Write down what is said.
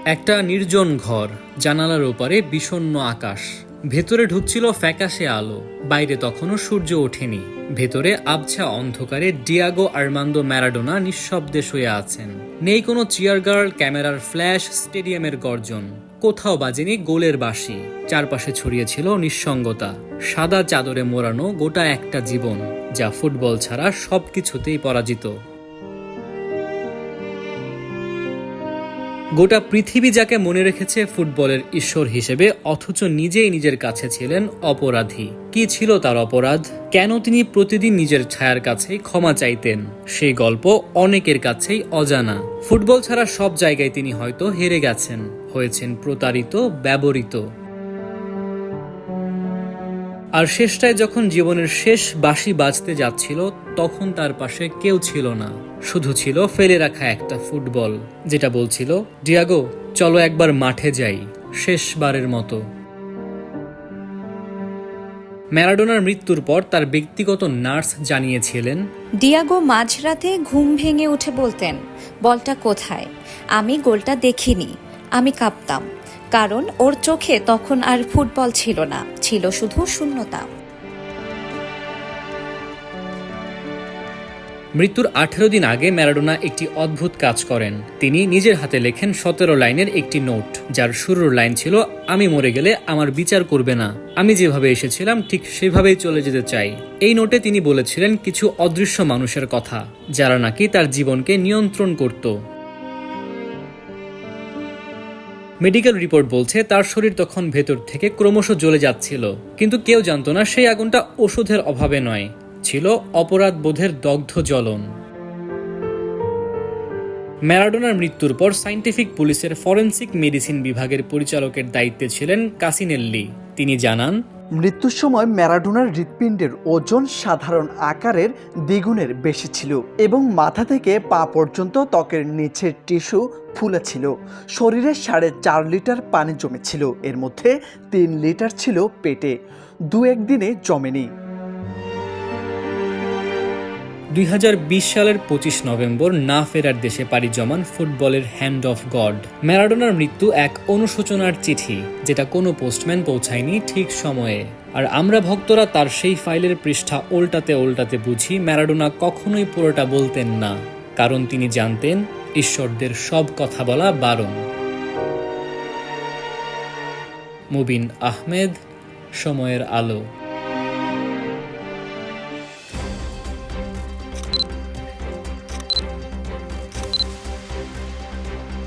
একটা নির্জন ঘর, জানালার ওপারে বিষণ্ণ আকাশ। ভেতরে ঢুকছিল ফ্যাকাশে আলো, বাইরে তখনও সূর্য ওঠেনি। ভেতরে আবছা অন্ধকারে ডিয়াগো আর্মান্দো ম্যারাডোনা নিঃশব্দে শুয়ে আছেন। নেই কোনো চিয়ারগার্ল, ক্যামেরার ফ্ল্যাশ, স্টেডিয়ামের গর্জন। কোথাও বাজেনি গোলের বাঁশি। চারপাশে ছড়িয়েছিল নিঃসঙ্গতা। সাদা চাদরে মোড়ানো গোটা একটা জীবন, যা ফুটবল ছাড়া সবকিছুতেই পরাজিত। গোটা পৃথিবী যাকে মনে রেখেছে ফুটবলের ঈশ্বর হিসেবে, অথচ নিজেই নিজের কাছে ছিলেন অপরাধী। কি ছিল তার অপরাধ? কেন তিনি প্রতিদিন নিজের ছায়ার কাছেই ক্ষমা চাইতেন? সেই গল্প অনেকের কাছেই অজানা। ফুটবল ছাড়া সব জায়গায় তিনি হয়তো হেরে গেছেন, হয়েছেন প্রতারিত, ব্যবহৃত। আর শেষটায় যখন জীবনের শেষ বাঁশি বাজতে যাচ্ছিল, তখন তার পাশে কেউ ছিল না। শুধু ছিল ফেলে রাখা একটা ফুটবল, যেটা বলছিল, ডিয়াগো, চলো একবার মাঠে যাই, শেষবারের মতো। ম্যারাডোনার মৃত্যুর পর তার ব্যক্তিগত নার্স জানিয়েছিলেন, ডিয়াগো মাঝরাতে ঘুম ভেঙে উঠে বলতেন, বলটা কোথায়? আমি গোলটা দেখিনি। আমি কাঁপতাম, কারণ ওর চোখে তখন আর ফুটবল ছিল না, ছিল শুধু শূন্যতা। মৃত্যুর 18 দিন আগে ম্যারাডোনা একটি অদ্ভুত কাজ করেন। তিনি নিজের হাতে লেখেন 17 লাইনের একটি নোট, যার শুরুর লাইন ছিল, আমি মরে গেলে আমার বিচার করবে না, আমি যেভাবে এসেছিলাম ঠিক সেভাবেই চলে যেতে চাই। এই নোটে তিনি বলেছিলেন কিছু অদৃশ্য মানুষের কথা, যারা নাকি তার জীবনকে নিয়ন্ত্রণ করত। মেডিকেল রিপোর্ট বলছে তার শরীর তখন ভেতর থেকে ক্রমশ জ্বলে যাচ্ছিল, কিন্তু কেউ জানতো না সেই আগুনটা ওষুধের অভাবে নয়, ছিল অপরাধ বোধের দগ্ধ জ্বলন। ম্যারাডোনার মৃত্যুর পর সায়েন্টিফিক পুলিশের ফরেনসিক মেডিসিন বিভাগের পরিচালকের দায়িত্বে ছিলেন কাসিনেল্লি। তিনি জানান, মৃত্যুর সময় ম্যারাডোনার হৃৎপিণ্ডের ওজন সাধারণ আকারের দ্বিগুণের বেশি ছিল এবং মাথা থেকে পা পর্যন্ত ত্বকের নিচের টিস্যু ফুলেছিল। শরীরে 4.5 লিটার পানি জমেছিল, এর মধ্যে 3 লিটার ছিল পেটে। 2-1 দিনে জমেনি। 2020 সালের 25 নভেম্বর না ফেরার দেশে পাড়ি জমান ফুটবলের হ্যান্ড অফ গড। ম্যারাডোনার মৃত্যু এক অনুশোচনার চিঠি, যেটা কোনো পোস্টম্যান পৌঁছায়নি ঠিক সময়ে। আর আমরা ভক্তরা তার সেই ফাইলের পৃষ্ঠা উল্টাতে উল্টাতে বুঝি, ম্যারাডোনা কখনোই পুরোটা বলতেন না, কারণ তিনি জানতেন ঈশ্বরদের সব কথা বলা বারণ। মুবিন আহমেদ, সময়ের আলো।